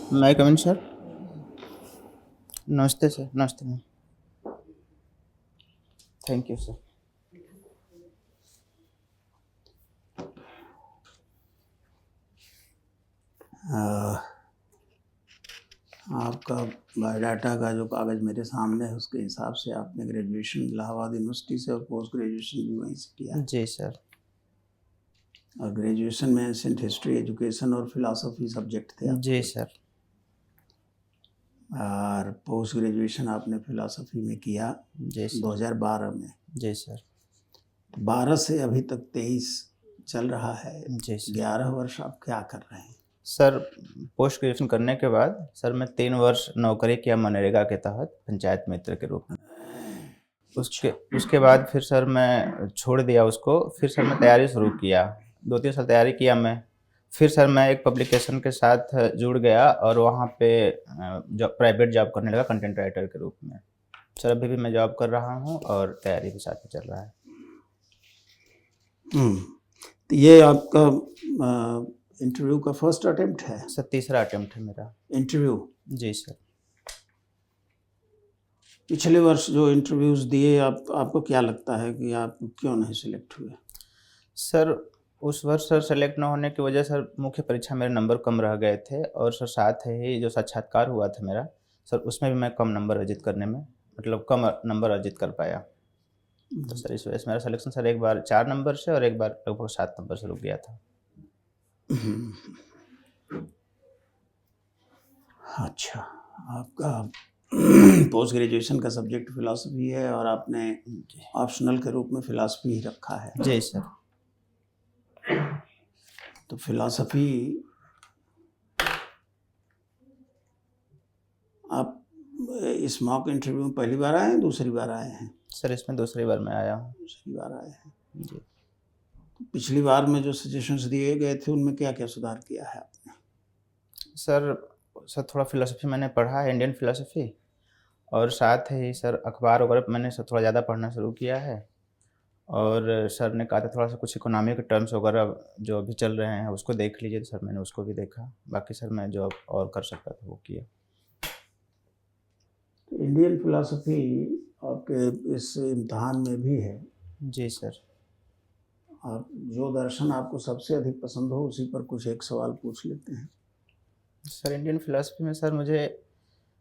मैं come in sir. नमस्ते sir. नमस्ते मैम। Thank you sir. आपका बायोडाटा का जो कागज़ मेरे सामने है उसके हिसाब से आपने ग्रेजुएशन इलाहाबाद यूनिवर्सिटी से और पोस्ट ग्रेजुएशन भी वहीं से किया। जी सर। और ग्रेजुएशन में एंशिएंट हिस्ट्री, एजुकेशन और फिलॉसफी सब्जेक्ट थे आपके। जी सर। और पोस्ट ग्रेजुएशन आपने फिलॉसफी में किया जी सर। 2012 में। जी सर। 12 से अभी तक 23 चल रहा है। जी सर। 11 वर्ष आप क्या कर रहे हैं? सर पोस्ट ग्रेजुएशन करने के बाद सर मैं 3 वर्ष नौकरी किया मनरेगा के तहत पंचायत मित्र के रूप में। उसके बाद फिर सर मैं छोड़ दिया उसको। फिर सर मैं तैयारी शुरू किया। 2-3 साल तैयारी किया मैं। फिर सर मैं एक पब्लिकेशन के साथ जुड़ गया और वहाँ पे प्राइवेट जॉब करने लगा कंटेंट राइटर के रूप में। सर अभी भी मैं जॉब कर रहा हूँ और तैयारी भी साथ में चल रहा है। तो ये आपका इंटरव्यू का फर्स्ट अटेम्प्ट है? सर तीसरा अटेम्प्ट है मेरा इंटरव्यू। जी सर। पिछले वर्ष जो इंटरव्यूज़ दिए आपको क्या लगता है कि आप क्यों नहीं सिलेक्ट हुए? सर उस वर्ष सर सेलेक्ट न होने की वजह सर मुख्य परीक्षा मेरे नंबर कम रह गए थे और सर साथ ही जो साक्षात्कार हुआ था मेरा सर उसमें भी मैं कम नंबर अर्जित करने में मतलब कम नंबर अर्जित कर पाया। तो सर इस वजह से मेरा सिलेक्शन सर एक बार 4 नंबर से और एक बार लगभग 7 नंबर से रुक गया था। अच्छा, आपका पोस्ट ग्रेजुएशन का सब्जेक्ट फिलॉसफी है और आपने ऑप्शनल के रूप में फिलॉसफी ही रखा है। जी सर। तो फिलॉसफी आप इस मॉक इंटरव्यू में पहली बार आए हैं, दूसरी बार आए हैं? सर इसमें दूसरी बार मैं आया हूँ। दूसरी बार आए हैं जी। तो पिछली बार में जो सजेशंस दिए गए थे उनमें क्या क्या सुधार किया है आपने? सर थोड़ा फिलॉसफी मैंने पढ़ा है, इंडियन फिलॉसफी, और साथ ही सर अखबार वगैरह मैंने सर थोड़ा ज़्यादा पढ़ना शुरू किया है। और सर ने कहा था थोड़ा सा कुछ इकोनॉमिक टर्म्स वगैरह जो अभी चल रहे हैं उसको देख लीजिए। तो सर मैंने उसको भी देखा। बाकी सर मैं जो और कर सकता था वो किया। तो इंडियन फिलॉसफी आपके इस इम्तहान में भी है। जी सर। आप जो दर्शन आपको सबसे अधिक पसंद हो उसी पर कुछ एक सवाल पूछ लेते हैं। सर इंडियन फिलॉसफी में सर मुझे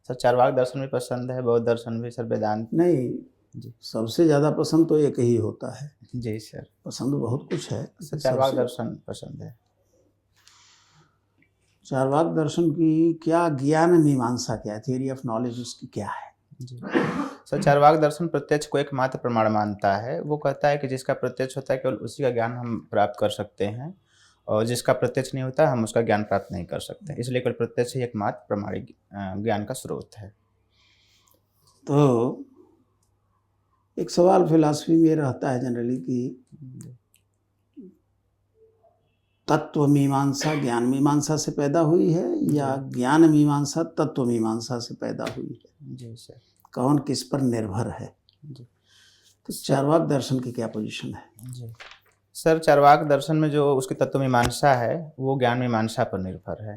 सर चारवाक दर्शन भी पसंद है, बौद्ध दर्शन भी, सर वेदांत। नहीं, जी। सबसे ज़्यादा पसंद तो एक ही होता है। जी सर। पसंद बहुत कुछ है। सर चारवाक दर्शन पसंद है। चारवाक दर्शन की क्या ज्ञान मीमांसा, क्या थियरी ऑफ नॉलेज उसकी क्या है? जी सर चारवाक दर्शन प्रत्यक्ष को एकमात्र प्रमाण मानता है। वो कहता है कि जिसका प्रत्यक्ष होता है केवल उसी का ज्ञान हम प्राप्त कर सकते हैं और जिसका प्रत्यक्ष नहीं होता हम उसका ज्ञान प्राप्त नहीं कर सकते। इसलिए केवल प्रत्यक्ष ही एकमात्र प्रमाणिक ज्ञान का स्रोत है। तो एक सवाल फिलॉसफी में रहता है जनरली कि तत्व मीमांसा ज्ञान मीमांसा से पैदा हुई है या ज्ञान मीमांसा तत्व मीमांसा से पैदा हुई है? जी सर। कौन किस पर निर्भर है? जी। तो चारवाक दर्शन की क्या पोजीशन है? जी सर चारवाक दर्शन में जो उसकी तत्व मीमांसा है वो ज्ञान मीमांसा पर निर्भर है।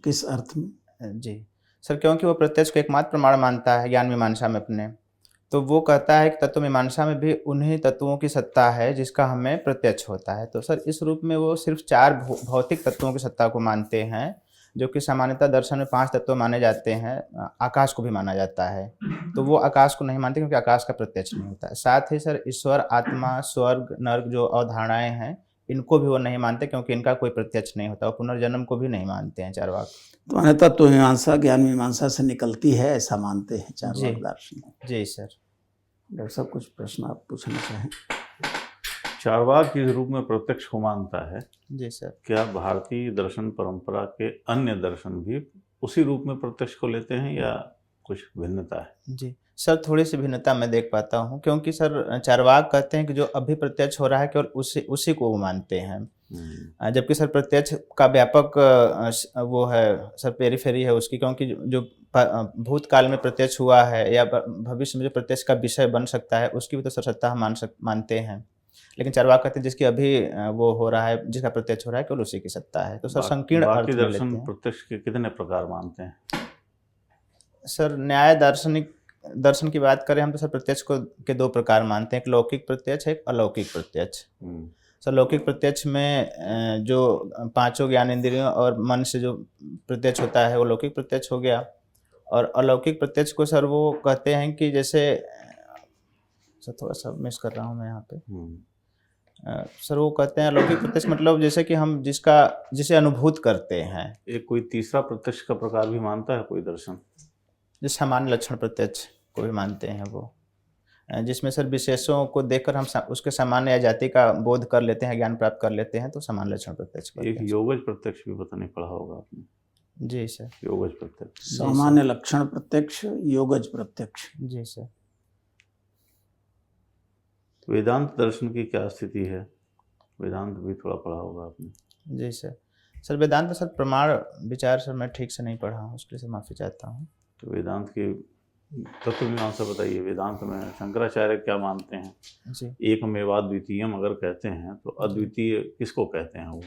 किस अर्थ में? जी सर क्योंकि वो प्रत्यक्ष को एकमात्र प्रमाण मानता है ज्ञान मीमांसा में अपने। तो वो कहता है कि तत्व मीमांसा में भी उन्हीं तत्वों की सत्ता है जिसका हमें प्रत्यक्ष होता है। तो सर इस रूप में वो सिर्फ 4 भौतिक तत्वों की सत्ता को मानते हैं जो कि सामान्यतः दर्शन में 5 तत्व माने जाते हैं। आकाश को भी माना जाता है। तो वो आकाश को नहीं मानते क्योंकि आकाश का प्रत्यक्ष नहीं होता है। साथ ही सर ईश्वर, आत्मा, स्वर्ग, नर्क जो अवधारणाएं हैं इनको भी वो नहीं मानते क्योंकि इनका कोई प्रत्यक्ष नहीं होता। और पुनर्जन्म को भी नहीं मानते हैं चारवाक। तो माने तत्व मीमांसा ज्ञान मीमांसा से निकलती है ऐसा मानते हैं चारवाक दर्शन। जी सर। डॉक्टर साहब कुछ प्रश्न आप पूछना चाहें? चारवाक के रूप में प्रत्यक्ष को मानता है। जी सर। क्या भारतीय दर्शन परंपरा के अन्य दर्शन भी उसी रूप में प्रत्यक्ष को लेते हैं या कुछ भिन्नता है? जी सर थोड़ी सी भिन्नता मैं देख पाता हूँ क्योंकि सर चारवाक कहते हैं कि जो अभी प्रत्यक्ष हो रहा है केवल उसी को वो मानते हैं। जबकि सर प्रत्यक्ष का व्यापक वो है सर पेरीफेरी है उसकी। क्योंकि जो भूतकाल में प्रत्यक्ष हुआ है या भविष्य में जो प्रत्यक्ष का विषय बन सकता है उसकी भी तो सर सत्ता हम मानते हैं। लेकिन चार्वाक कहते हैं जिसकी अभी वो हो रहा है, जिसका प्रत्यक्ष हो रहा है केवल उसी की सत्ता है। तो सर संकीर्ण बाकी अर्थ में दर्शन लेते हैं। प्रत्यक्ष के कितने प्रकार मानते हैं? सर न्याय दार्शनिक दर्शन की बात करें हम तो सर प्रत्यक्ष को के दो प्रकार मानते हैं, एक लौकिक प्रत्यक्ष, एक अलौकिक प्रत्यक्ष। सर लौकिक प्रत्यक्ष में जो पांचों ज्ञान इंद्रियों और मन से जो प्रत्यक्ष होता है वो लौकिक प्रत्यक्ष हो गया। और अलौकिक प्रत्यक्ष को सर वो कहते हैं कि जैसे सर थोड़ा सा मिस कर रहा हूँ मैं यहाँ पे। सर वो कहते हैं अलौकिक प्रत्यक्ष मतलब जैसे कि हम जिसे अनुभूत करते हैं। एक कोई तीसरा प्रत्यक्ष का प्रकार भी मानता है कोई दर्शन? जो सामान्य लक्षण प्रत्यक्ष को भी मानते हैं वो, जिसमें सर विशेषों को देखकर हम उसके सामान्य या जाति का बोध कर लेते हैं, ज्ञान प्राप्त कर लेते हैं, तो सामान्य लक्षण प्रत्यक्ष कहते एक हैं। योगज प्रत्यक्ष भी पता नहीं पढ़ा होगा आपने? जी सर। योगज प्रत्यक्ष, सामान्य लक्षण प्रत्यक्ष, योगज प्रत्यक्ष। जी सर। वेदांत दर्शन की क्या स्थिति है? वेदांत भी थोड़ा पढ़ा होगा आपने? जी सर। सर वेदांत तो सर प्रमाण विचार सर मैं ठीक से नहीं पढ़ा हूँ, उसके लिए सर माफ़ी चाहता हूँ। तो वेदांत की तत्व मीमांसा बताइए। वेदांत में शंकराचार्य क्या मानते हैं? जी। एकमेवाद्वितीयम अगर कहते हैं तो अद्वितीय किसको कहते हैं वो?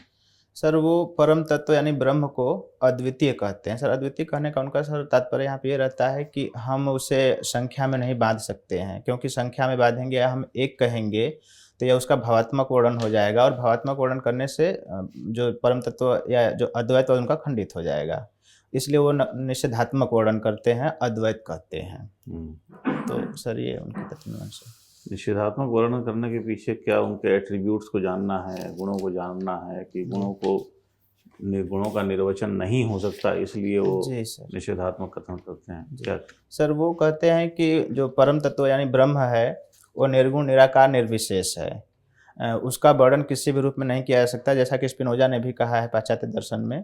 सर वो परम तत्व यानी ब्रह्म को अद्वितीय कहते हैं। सर अद्वितीय कहने का उनका सर तात्पर्य यहाँ पे ये रहता है कि हम उसे संख्या में नहीं बांध सकते हैं, क्योंकि संख्या में बांधेंगे या हम एक कहेंगे तो यह उसका भावात्मक वर्णन हो जाएगा, और भावात्मक वर्णन करने से जो परम तत्व या जो अद्वैत है उनका खंडित हो जाएगा। इसलिए वो निषेधात्मक वर्णन करते हैं, अद्वैत कहते हैं। तो सर ये उनकी तत्व मीमांसा। निषेधात्मक वर्णन करने के पीछे क्या उनके एट्रीब्यूट्स को जानना है, गुणों को जानना है कि गुणों का निर्वचन नहीं हो सकता, इसलिए वो निषेधात्मक कथन करते हैं? क्या सर वो कहते हैं कि जो परम तत्व यानी ब्रह्म है वो निर्गुण निराकार निर्विशेष है, उसका वर्णन किसी भी रूप में नहीं किया जा सकता, जैसा कि स्पिनोजा ने भी कहा है पाश्चात्य दर्शन में।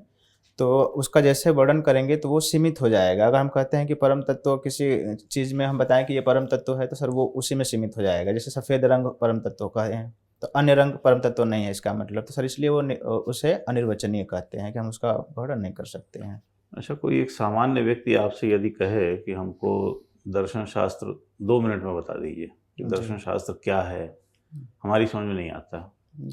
तो उसका जैसे वर्णन करेंगे तो वो सीमित हो जाएगा। अगर हम कहते हैं कि परम तत्व किसी चीज़ में हम बताएं कि ये परम तत्व है तो सर वो उसी में सीमित हो जाएगा। जैसे सफ़ेद रंग परम तत्व कहे हैं तो अन्य रंग परम तत्व नहीं है इसका मतलब, तो सर इसलिए वो उसे अनिर्वचनीय कहते हैं कि हम उसका वर्णन नहीं कर सकते हैं। अच्छा, कोई एक सामान्य व्यक्ति आपसे यदि कहे कि हमको दर्शन शास्त्र 2 मिनट में बता दीजिए कि दर्शन शास्त्र क्या है, हमारी समझ में नहीं आता,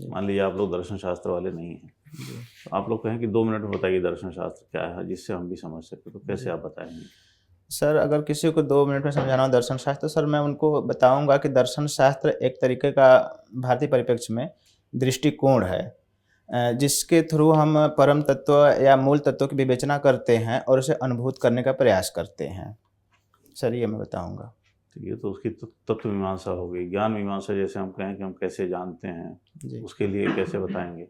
मान लीजिए आप लोग दर्शन शास्त्र वाले नहीं हैं, तो आप लोग कहें कि 2 मिनट में बताइए दर्शन शास्त्र क्या है जिससे हम भी समझ सकें, तो कैसे आप बताएंगे? सर अगर किसी को 2 मिनट में समझाना हो दर्शन शास्त्र तो सर मैं उनको बताऊंगा कि दर्शन शास्त्र एक तरीके का भारतीय परिप्रेक्ष्य में दृष्टिकोण है, जिसके थ्रू हम परम तत्व या मूल तत्व की विवेचना करते हैं और उसे अनुभूत करने का प्रयास करते हैं। सर ये मैं बताऊंगा। तो ये तो उसकी तत्व मीमांसा हो गई। ज्ञान मीमांसा जैसे हम कहें कि हम कैसे जानते हैं, उसके लिए कैसे बताएंगे?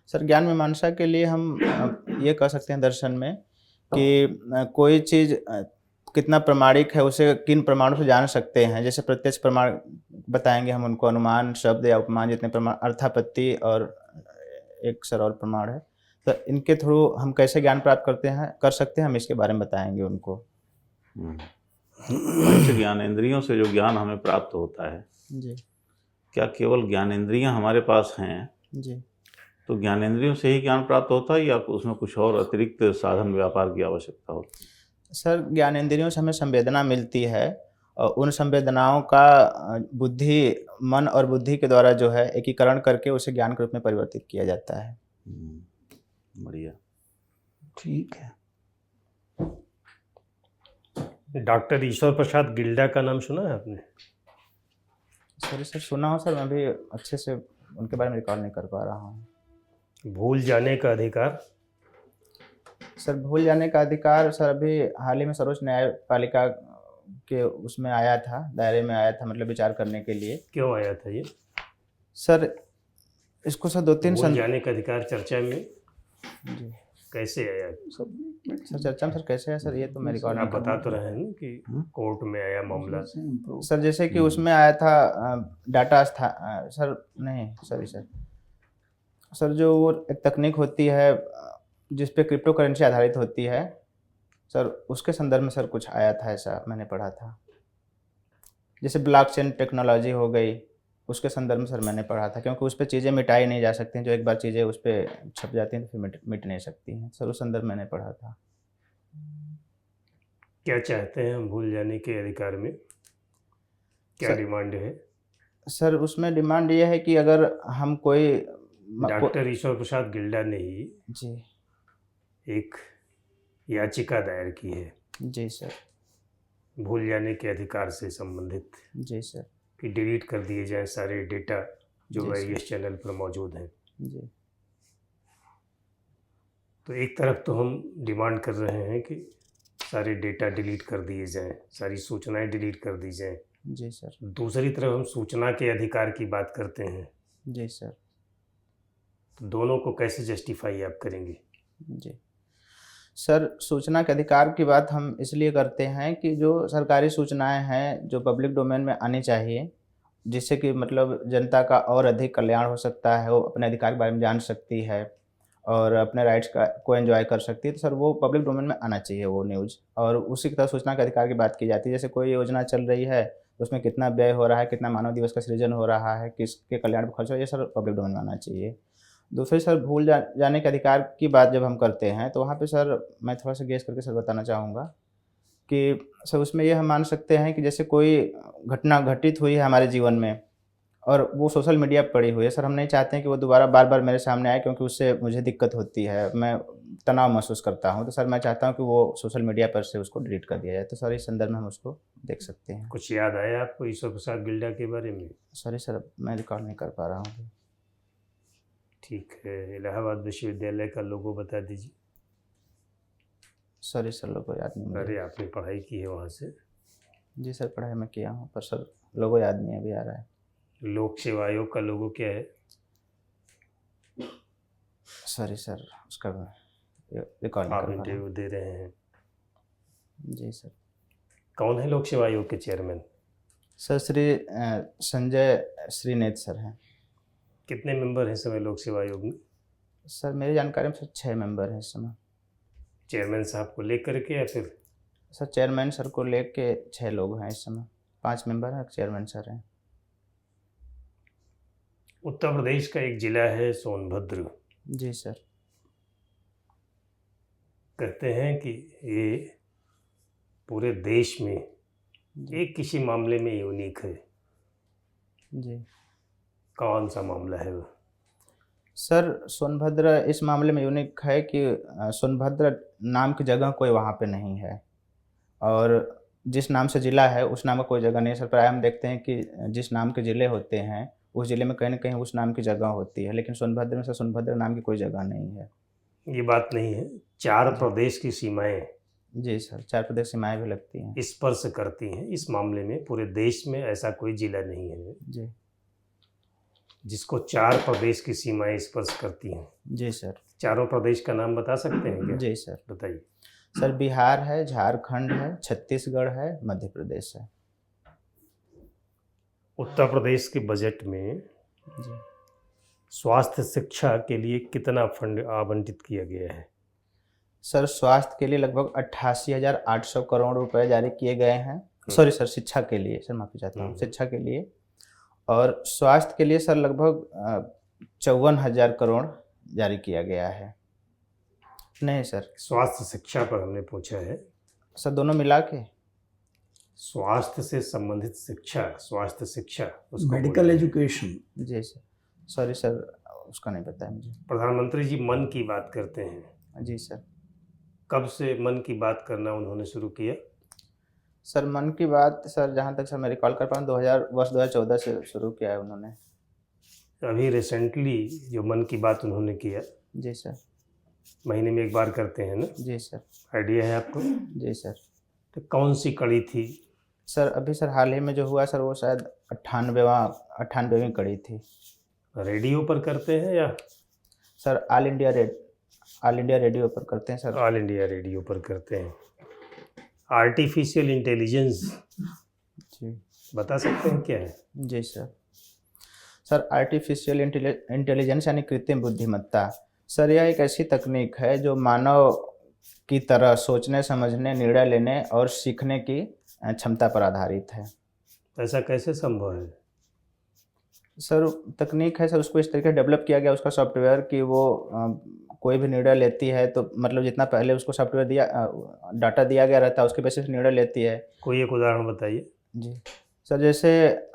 सर ज्ञान मीमांसा के लिए हम ये कह सकते हैं दर्शन में कि कोई चीज़ कितना प्रमाणिक है उसे किन प्रमाणों से जान सकते हैं। जैसे प्रत्यक्ष प्रमाण बताएंगे हम उनको, अनुमान शब्द या उपमान जितने प्रमाण, अर्थापत्ति और एक सर और प्रमाण है, तो इनके थ्रू हम कैसे ज्ञान प्राप्त कर सकते हैं हम इसके बारे में बताएंगे उनको। ज्ञानेंद्रियों से जो ज्ञान हमें प्राप्त होता है जी, क्या केवल ज्ञानेंद्रियां हमारे पास हैं? जी, तो ज्ञानेंद्रियों से ही ज्ञान प्राप्त होता है या उसमें कुछ और अतिरिक्त साधन व्यापार की आवश्यकता होती है? सर ज्ञानेंद्रियों से हमें संवेदना मिलती है और उन संवेदनाओं का मन और बुद्धि के द्वारा जो है एकीकरण करके उसे ज्ञान के रूप में परिवर्तित किया जाता है। बढ़िया, ठीक है। डॉक्टर ईश्वर प्रसाद गिल्डा का नाम सुना है आपने? सर सुना हो सर, मैं भी अच्छे से उनके बारे में रिकॉल नहीं कर पा रहा हूँ। भूल जाने का अधिकार? सर भूल जाने का अधिकार सर अभी हाल ही में सर्वोच्च न्यायपालिका के उसमें आया था, दायरे में आया था, मतलब विचार करने के लिए। क्यों आया था ये? सर इसको सर 2-3 भूल जाने का अधिकार चर्चा में जी कैसे आया? सर चर्चा में सर कैसे है सर, ये तो मैं रिकॉर्ड आप बता तो रहे हैं ना कि कोर्ट में आया मामला। सर जैसे कि उसमें आया था डाटा सर नहीं सॉरी सर जो वो एक तकनीक होती है जिस पे क्रिप्टो करेंसी आधारित होती है सर, उसके संदर्भ में सर कुछ आया था, ऐसा मैंने पढ़ा था। जैसे ब्लॉकचेन टेक्नोलॉजी हो गई, उसके संदर्भ में सर मैंने पढ़ा था, क्योंकि उस पर चीज़ें मिटाई नहीं जा सकती हैं, जो एक बार चीज़ें उस पर छप जाती हैं तो फिर मिट नहीं सकती हैं सर, उस संदर्भ मैंने पढ़ा था। क्या चाहते हैं हम भूल जाने के अधिकार में? क्या डिमांड है? सर उसमें डिमांड ये है कि अगर हम कोई डॉक्टर ईश्वर प्रसाद गिल्डा ने ही जी एक याचिका दायर की है जी सर भूल जाने के अधिकार से संबंधित जी सर कि डिलीट कर दिए जाएं सारे डेटा जो जी सर। वेरियस चैनल पर मौजूद हैं। जी तो एक तरफ तो हम डिमांड कर रहे हैं कि सारे डेटा डिलीट कर दिए जाएं, सारी सूचनाएं डिलीट कर दी जाएं। जी सर दूसरी तरफ हम सूचना के अधिकार की बात करते हैं। जी सर तो दोनों को कैसे जस्टिफाई आप करेंगे? जी सर, सूचना के अधिकार की बात हम इसलिए करते हैं कि जो सरकारी सूचनाएं हैं जो पब्लिक डोमेन में आनी चाहिए, जिससे कि मतलब जनता का और अधिक कल्याण हो सकता है, वो अपने अधिकार के बारे में जान सकती है और अपने राइट्स को एंजॉय कर सकती है, तो सर वो पब्लिक डोमेन में आना चाहिए वो न्यूज़। और उसी की तरह सूचना के अधिकार की बात की जाती है, जैसे कोई योजना चल रही है तो उसमें कितना व्यय हो रहा है, कितना मानव दिवस का सृजन हो रहा है, किसके कल्याण पर खर्च हो रहा है, ये सर पब्लिक डोमेन में आना चाहिए। दूसरी सर भूल जाने के अधिकार की बात जब हम करते हैं तो वहाँ पे सर मैं थोड़ा सा गेस करके सर बताना चाहूँगा कि सर उसमें ये हम मान सकते हैं कि जैसे कोई घटना घटित हुई है हमारे जीवन में और वो सोशल मीडिया पर पड़ी हुई है, सर हम नहीं चाहते हैं कि वो दोबारा बार बार मेरे सामने आए, क्योंकि उससे मुझे दिक्कत होती है, मैं तनाव महसूस करता हूँ। तो सर मैं चाहता हूँ कि वो सोशल मीडिया पर से उसको डिलीट कर दिया जाए। तो सर इस संदर्भ में हम उसको देख सकते हैं। कुछ याद आया आपको ईश्वर प्रसाद गिल्डा के बारे में? सॉरी सर, मैं रिकॉर्ड नहीं कर पा रहा हूँ। ठीक है, इलाहाबाद विश्वविद्यालय का लोगो बता दीजिए। सॉरी सर, लोगो याद नहीं मुझे। अरे आपने पढ़ाई की है वहाँ से? जी सर, पढ़ाई मैं किया हूँ, पर सर लोगो याद नहीं अभी आ रहा है। लोक सेवा आयोग का लोगो क्या है? सॉरी सर, उसका रिकॉर्ड नहीं आप कर पा रहा इंटरव्यू हूँ। दे रहे हैं। जी सर। कौन है लोक सेवा आयोग के chairman? Sir Shri Sanjay Shrinate sir हैं। कितने मेंबर हैं इस समय लोक सेवा आयोग में? सर मेरी जानकारी में सर 6 मेंबर हैं इस समय। चेयरमैन साहब को लेकर के या फिर? सर चेयरमैन सर को लेके 6 लोग हैं इस समय, 5 मेंबर हैं, चेयरमैन सर हैं। उत्तर प्रदेश का एक जिला है सोनभद्र। जी सर। कहते हैं कि ये पूरे देश में एक किसी मामले में यूनिक है। जी कौन सा मामला है वो? सर सोनभद्र इस मामले में यूनिक है कि सोनभद्र नाम की जगह कोई वहाँ पे नहीं है, और जिस नाम से ज़िला है उस नाम का कोई जगह नहीं है। सर प्राय हम देखते हैं कि जिस नाम के ज़िले होते हैं उस ज़िले में कहीं ना कहीं उस नाम की जगह होती है, लेकिन सोनभद्र में सर सोनभद्र नाम की कोई जगह नहीं है। ये बात नहीं है, 4 प्रदेश की सीमाएं जी सर, 4 प्रदेश सीमाएँ भी लगती हैं। स्पर्श करती हैं। इस मामले में पूरे देश में ऐसा कोई जिला नहीं है जी जिसको 4 प्रदेश की सीमाएं स्पर्श करती हैं। जी सर। चारों प्रदेश का नाम बता सकते हैं क्या? जी सर। बताइए। सर बिहार है, झारखंड है, छत्तीसगढ़ है, मध्य प्रदेश है। उत्तर प्रदेश के बजट में जी स्वास्थ्य शिक्षा के लिए कितना फंड आवंटित किया गया है? सर स्वास्थ्य के लिए लगभग 88,800 करोड़ रुपए जारी किए गए हैं। सॉरी सर, शिक्षा के लिए, सर माफ़ी चाहता हूँ, शिक्षा के लिए। और स्वास्थ्य के लिए सर लगभग 54,000 करोड़ जारी किया गया है। नहीं सर, स्वास्थ्य शिक्षा पर हमने पूछा है। सर दोनों मिला के। स्वास्थ्य से संबंधित शिक्षा, स्वास्थ्य शिक्षा उसको मेडिकल बोलते हैं। एजुकेशन। जी सर, सॉरी सर, उसका नहीं पता है मुझे। प्रधानमंत्री जी मन की बात करते हैं। जी सर। कब से मन की बात करना उन्होंने शुरू किया? सर मन की बात सर जहाँ तक सर मैं रिकॉल कर पाऊँ 2014 से शुरू किया है उन्होंने। अभी रिसेंटली जो मन की बात उन्होंने किया, जी सर। महीने में एक बार करते हैं ना? जी सर। आइडिया है आपको? जी सर। तो कौन सी कड़ी थी? सर अभी सर हाल ही में जो हुआ सर वो शायद 98वीं कड़ी थी। रेडियो पर करते हैं या? सर ऑल इंडिया रेडियो पर करते हैं सर। ऑल इंडिया रेडियो पर करते हैं। आर्टिफिशियल इंटेलिजेंस जी बता सकते हैं क्या है? जी सर। सर आर्टिफिशियल इंटेलिजेंस यानी कृत्रिम बुद्धिमत्ता, सर यह एक ऐसी तकनीक है जो मानव की तरह सोचने, समझने, निर्णय लेने और सीखने की क्षमता पर आधारित है। ऐसा कैसे संभव है? सर तकनीक है सर, उसको इस तरीके डेवलप किया गया उसका सॉफ्टवेयर कि वो कोई भी निर्णय लेती है तो मतलब जितना पहले उसको सॉफ्टवेयर डाटा दिया गया रहता है उसके बेसिस पे निर्णय लेती है। कोई एक उदाहरण बताइए। जी सर जैसे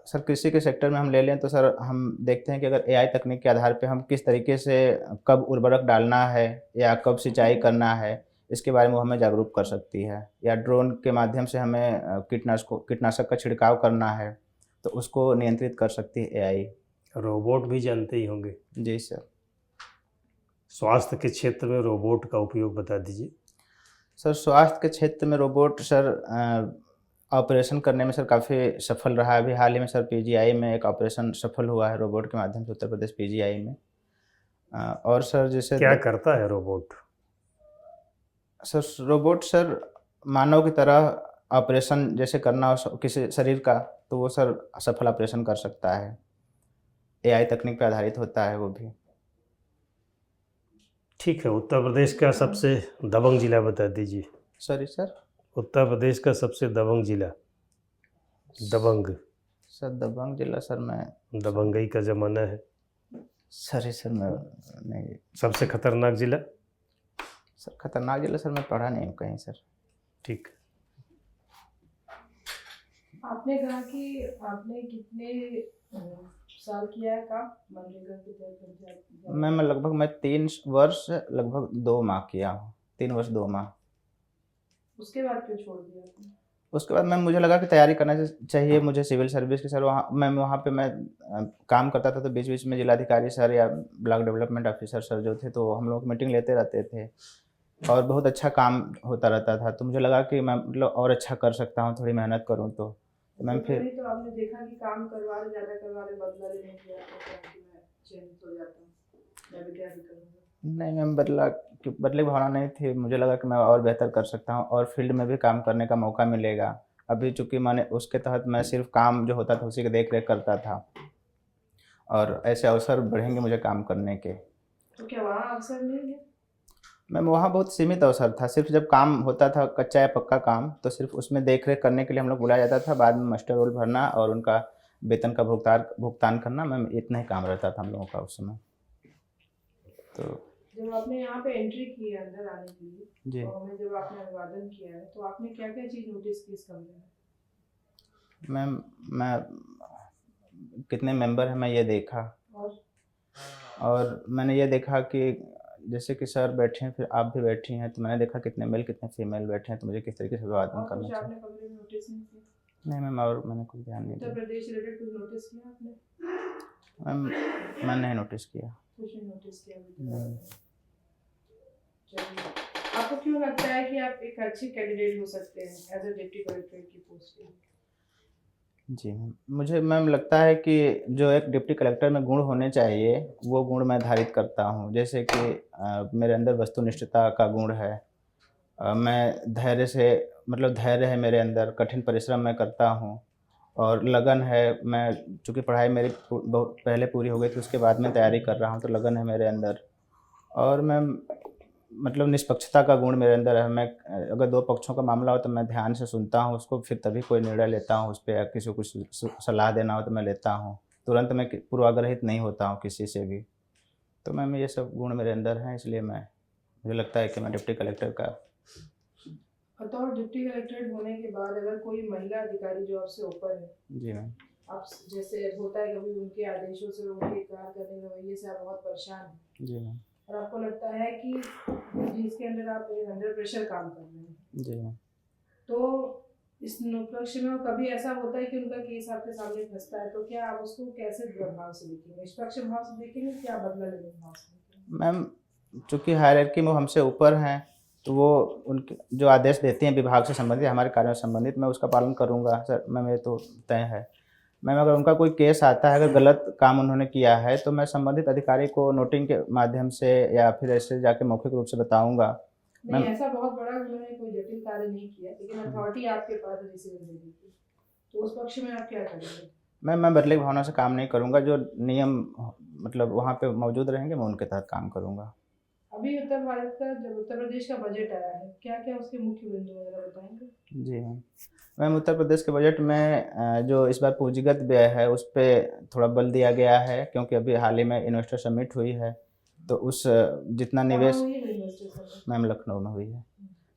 सर कृषि के सेक्टर में हम ले लें तो सर हम देखते हैं कि अगर एआई तकनीक के आधार पे हम किस तरीके से कब उर्वरक डालना है या कब सिंचाई करना है, इसके बारे में वो हमें जागरूक कर सकती है। या ड्रोन के माध्यम से हमें कीटनाशक का छिड़काव करना है तो उसको नियंत्रित कर सकती है एआई। रोबोट भी जानते ही होंगे। जी सर। स्वास्थ्य के क्षेत्र में रोबोट का उपयोग बता दीजिए। सर स्वास्थ्य के क्षेत्र में रोबोट सर ऑपरेशन करने में सर काफ़ी सफल रहा है। अभी हाल ही में सर पीजीआई में एक ऑपरेशन सफल हुआ है रोबोट के माध्यम से, उत्तर प्रदेश पीजीआई में। और सर जैसे क्या करता है रोबोट? सर रोबोट सर मानव की तरह ऑपरेशन जैसे करना हो किसी शरीर का, तो वो सर सफल ऑपरेशन कर सकता है। एआई तकनीक पे आधारित होता है वो भी। ठीक है, उत्तर प्रदेश का सबसे दबंग जिला बता दीजिए। Sorry sir. उत्तर प्रदेश का सबसे दबंग जिला। दबंग। सर दबंग जिला सर मैं दबंगई का जमाना है। सॉरी सर मैं नहीं। सबसे खतरनाक जिला? सर खतरनाक जिला सर मैं पढ़ा नहीं हूँ कहीं सर। ठीक। आपने कहा कि आपने कितने साल किया है काम मनरेगा के तहत पंचायत? मैं 3 वर्ष लगभग 2 माह किया हूँ। 3 वर्ष 2 माह। उसके बाद क्यों छोड़ दिया आपने? उसके बाद मैम मुझे लगा कि तैयारी करना चाहिए मुझे सिविल सर्विस की। सर वहाँ पे मैं काम करता था तो बीच बीच में जिलाधिकारी सर या ब्लॉक डेवलपमेंट ऑफिसर सर जो थे तो हम लोग मीटिंग लेते रहते थे और बहुत अच्छा काम होता रहता था। तो मुझे लगा कि मैं मतलब और अच्छा कर सकता हूँ, थोड़ी मेहनत करूँ तो मैम फिर तो आपने देखा कि काम करवा रहे, ज़्यादा करवा रहे, बदला लेने की आपको कि मैं चेंज हो जाता हूँ, मैं भी तैयारी करूँगा। नहीं मैम बदले की भावना नहीं थी। मुझे लगा कि मैं और बेहतर कर सकता हूँ और फील्ड में भी काम करने का मौका मिलेगा। अभी चूँकि मैंने उसके तहत मैं सिर्फ काम जो होता था उसी की देख रेख करता था और ऐसे अवसर बढ़ेंगे मुझे काम करने के। तो क्या वहाँ अवसर नहीं है? मैम वहाँ बहुत सीमित अवसर था। सिर्फ जब काम होता था कच्चा या पक्का काम तो सिर्फ उसमें देख रेख करने के लिए हम लोग बुलाया जाता था। बाद में मास्टर रोल भरना और उनका वेतन का भुगतान करना, मैम इतना ही काम रहता था हम लोगों का उस समय। तो जब आपने यहाँ पे एंट्री की है अंदर आने के लिए जी तो हमें जब आपने अभिवादन किया है तो आपने क्या क्या चीज़ नोटिस की इस कमरे में? मैम मैं कितने मेंबर हैं मैं ये देखा और मैंने ये देखा कि जैसे कि सर बैठे हैं फिर आप भी बैठी हैं तो मैंने देखा कितने मेल कितने फीमेल बैठे हैं तो मुझे किस तरीके से अभिवादन और करना कुछ चाहिए। आपने कमरे में नोटिस नहीं किया? नहीं मैम और मैंने कुछ ध्यान नहीं उत्तर दिया। प्रदेश रिलेटेड कुछ नोटिस किया आपने? मैम मैं नहीं नोटिस किया। कुछ नहीं नोटिस किया अभी तक। चलिए, आपको क्यों लगता है कि आप एक अच्छे कैंडिडेट हो सकते हैं एज अ डिप्टी कलेक्टर की पोस्ट के? जी मैम मुझे मैम लगता है कि जो एक डिप्टी कलेक्टर में गुण होने चाहिए वो गुण मैं धारित करता हूँ। जैसे कि मेरे अंदर वस्तुनिष्ठता का गुण है। मैं धैर्य से मतलब धैर्य है मेरे अंदर, कठिन परिश्रम मैं करता हूँ और लगन है। मैं चूँकि पढ़ाई मेरी बहुत पहले पूरी हो गई थी उसके बाद मैं तैयारी कर रहा हूँ तो लगन है मेरे अंदर। और मैं मतलब निष्पक्षता का गुण मेरे अंदर है। मैं अगर 2 पक्षों का मामला हो तो मैं ध्यान से सुनता हूँ उसको, फिर तभी कोई निर्णय लेता हूँ उस पे या किसी को कुछ सलाह देना हो तो मैं लेता हूँ। तुरंत मैं पूर्वाग्रहित नहीं होता हूँ किसी से भी। तो मैम ये सब गुण मेरे अंदर हैं, इसलिए मुझे लगता है कि मैं डिप्टी कलेक्टर का। बतौर डिप्टी कलेक्टर होने के बाद अगर कोई महिला अधिकारी जो आपसे ऊपर है, जी मैम। आप जैसे होता है कभी उनके आदेशों से उनके कार्य करने के रवैये से आप बहुत परेशान हैं जी मैम। और आपको लगता है कि जिसके अंदर आप अंडर प्रेशर काम कर रहे हैं, जी मैम। तो इस उपलक्ष्य में कभी ऐसा होता है कि उनका केस आपके सामने फंसता है तो क्या आप उसको कैसे भाव से देखेंगे? निष्पक्ष भाव से देखेंगे क्या बदला लेने भाव से देखेंगे? मैम चूँकि हायरार्की में वो हमसे ऊपर हैं तो वो उनके जो आदेश देती हैं विभाग से संबंधित हमारे कार्यों से संबंधित मैं उसका पालन करूँगा सर। मैम ये तो तय है। मैम अगर उनका कोई केस आता है, अगर गलत काम उन्होंने किया है तो मैं संबंधित अधिकारी को नोटिंग के माध्यम से या फिर ऐसे जाके मौखिक रूप से बताऊँगा। नहीं, ऐसा बहुत बड़ा उन्होंने कोई जटिल कार्य नहीं किया लेकिन अथॉरिटी आपके पास डिसीजन लेने की, तो उस पक्ष में आप क्या करेंगे? मैं बदले की भावना से काम नहीं करूँगा। जो नियम मतलब वहाँ पे मौजूद रहेंगे मैं उनके तहत काम करूँगा। अभी उत्तर भारत का जब उत्तर प्रदेश का बजट आया है, क्या-क्या उसके मुख्य बिंदु वगैरह बताएंगे? जी मैम उत्तर प्रदेश के बजट में जो इस बार पूंजीगत व्यय है उस पे थोड़ा बल दिया गया है क्योंकि अभी हाल ही में इन्वेस्टर समिट हुई है तो उस जितना निवेश कहाँ हुई है इन्वेस्टर समिट? मैम लखनऊ में हुई है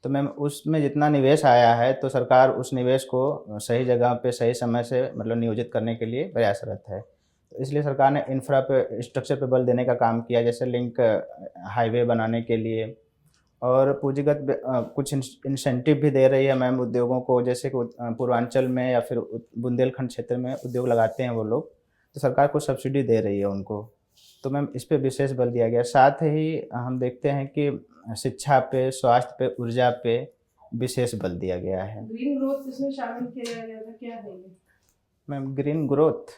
तो मैम उसमें जितना निवेश आया है तो सरकार उस निवेश को सही जगह पे सही समय से मतलब नियोजित करने के लिए प्रयासरत है। तो इसलिए सरकार ने इंफ्रा पे स्ट्रक्चर पे बल देने का काम किया, जैसे लिंक हाईवे बनाने के लिए, और पूंजीगत कुछ इंसेंटिव भी दे रही है मैम उद्योगों को, जैसे कि पूर्वांचल में या फिर बुंदेलखंड क्षेत्र में उद्योग लगाते हैं वो लोग, तो सरकार कुछ सब्सिडी दे रही है उनको। तो मैम इस पे विशेष बल दिया गया। साथ ही हम देखते हैं कि शिक्षा पे, स्वास्थ्य पे, ऊर्जा पे विशेष बल दिया गया है। ग्रीन ग्रोथ इसमें शामिल किया गया था, क्या है ये? मैम ग्रीन ग्रोथ,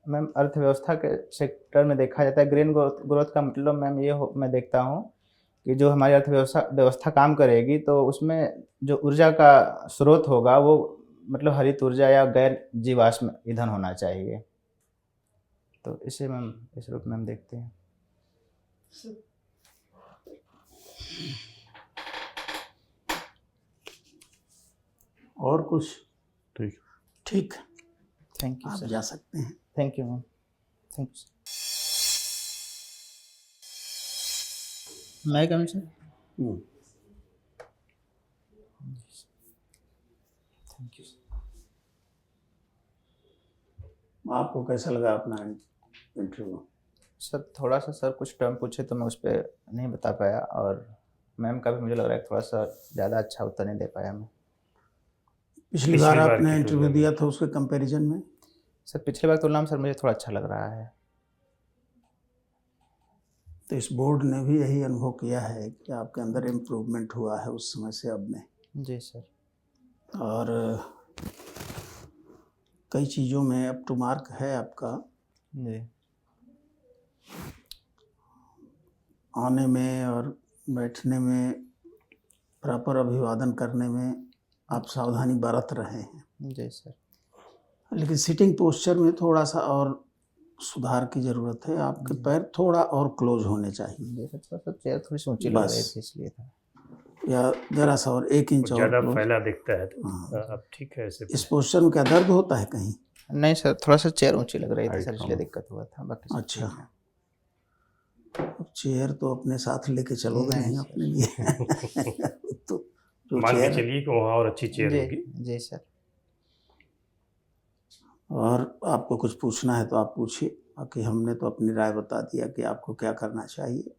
मैम अर्थव्यवस्था के सेक्टर में देखा जाता है। ग्रीन ग्रोथ का मतलब मैम मैं देखता हूँ कि जो हमारी व्यवस्था काम करेगी तो उसमें जो ऊर्जा का स्रोत होगा वो मतलब हरित ऊर्जा या गैर जीवाश्म ईंधन होना चाहिए। तो इसे मैम इस रूप में हम देखते हैं। और कुछ? ठीक। ठीक, थैंक यू आप सर। जा सकते हैं। Thank you ma'am. Thank you sir. मैं कम सर। Thank you sir. आपको कैसा लगा अपना इंटरव्यू? सर थोड़ा सा सर कुछ टर्म पूछे तो मैं उस पर नहीं बता पाया, और मैम का भी मुझे लग रहा है थोड़ा सा ज़्यादा अच्छा उत्तर नहीं दे पाया मैं। पिछली बार बार आपने की इंटरव्यू तुलना दिया में। था उसके कंपैरिजन में? सर पिछले बार तुलना में सर मुझे थोड़ा अच्छा लग रहा है। तो इस बोर्ड ने भी यही अनुभव किया है कि आपके अंदर इम्प्रूवमेंट हुआ है उस समय से अब में, जी सर। और कई चीज़ों में अप टू मार्क है आपका। जी आने में और बैठने में, प्रॉपर अभिवादन करने में आप सावधानी बरत रहे हैं, जी सर। लेकिन सिटिंग पोस्चर में थोड़ा सा और सुधार की ज़रूरत है। आपके पैर थोड़ा और क्लोज होने चाहिए, जी सर, थोड़ा सा चेयर थोड़ी सी ऊंची लग रही बस। थी इसलिए था। या ज़रा सा और 1 इंच और ज़्यादा क्लोज। फैला दिखता है तो हाँ। अब ठीक है ऐसे। इस पोस्चर में क्या दर्द होता है कहीं? नहीं सर, थोड़ा सा चेयर ऊंची लग रही थी हाइट सर, इसलिए कम। दिक्कत हुआ था, बाकी सब अच्छा। ठीक है। अब चेयर तो अपने साथ लेके चलोगे नहीं नहीं सर। अपने लिए तो जो मान के चेयर, चलिए कि वहाँ और अच्छी चेयर होगी। जी जी सर। और आपको कुछ पूछना है तो आप पूछिए, बाकी हमने तो अपनी राय बता दिया कि आपको क्या करना चाहिए।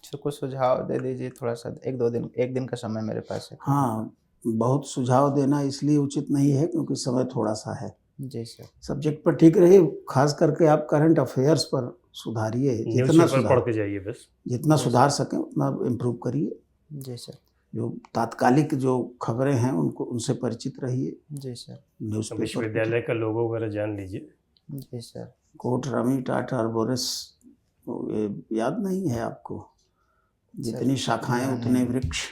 सर कुछ सुझाव दे दीजिए थोड़ा सा, एक दिन का समय मेरे पास है। हाँ, बहुत सुझाव देना इसलिए उचित नहीं है क्योंकि समय थोड़ा सा है। जी सर। सब्जेक्ट पर ठीक रहिए, खास करके आप करंट अफेयर्स पर सुधारिए, न्यूज़पेपर पढ़ के जाइए बस। जितना सुधार सकें उतना इम्प्रूव करिए। जी सर। जो तात्कालिक जो खबरें हैं उनको, उनसे परिचित रहिए। जी सर। न्यूज़पेपर, विश्वविद्यालय का लोगो वगैरह जान लीजिए। जी सर। कोट रमी टाटा आर्बोरिस, ये याद नहीं है आपको? जितनी शाखाएं उतने वृक्ष।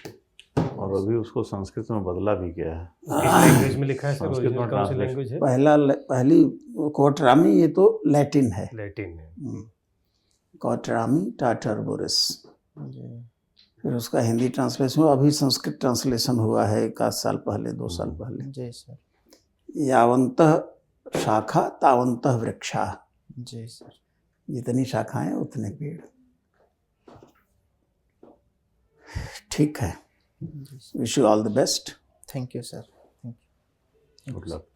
और अभी उसको संस्कृत में बदला भी गया है। किस लैंग्वेज में लिखा है सर? संस्कृत में ओरिजिनल कौन सी translation। लैंग्वेज है? पहली कोटरामी, ये तो लैटिन है। लैटिन है। कोटरामी टाटा आर्बोरिस। जी फिर उसका हिंदी ट्रांसलेशन हुआ, अभी संस्कृत ट्रांसलेशन हुआ है 1 साल पहले, 2 साल पहले। जी सर। यावन्तः शाखा तावन्तः वृक्षा, जी सर। जितनी शाखाएं उतने पेड़। ठीक है, wish you all the best. Thank you sir. Thank you. Good luck.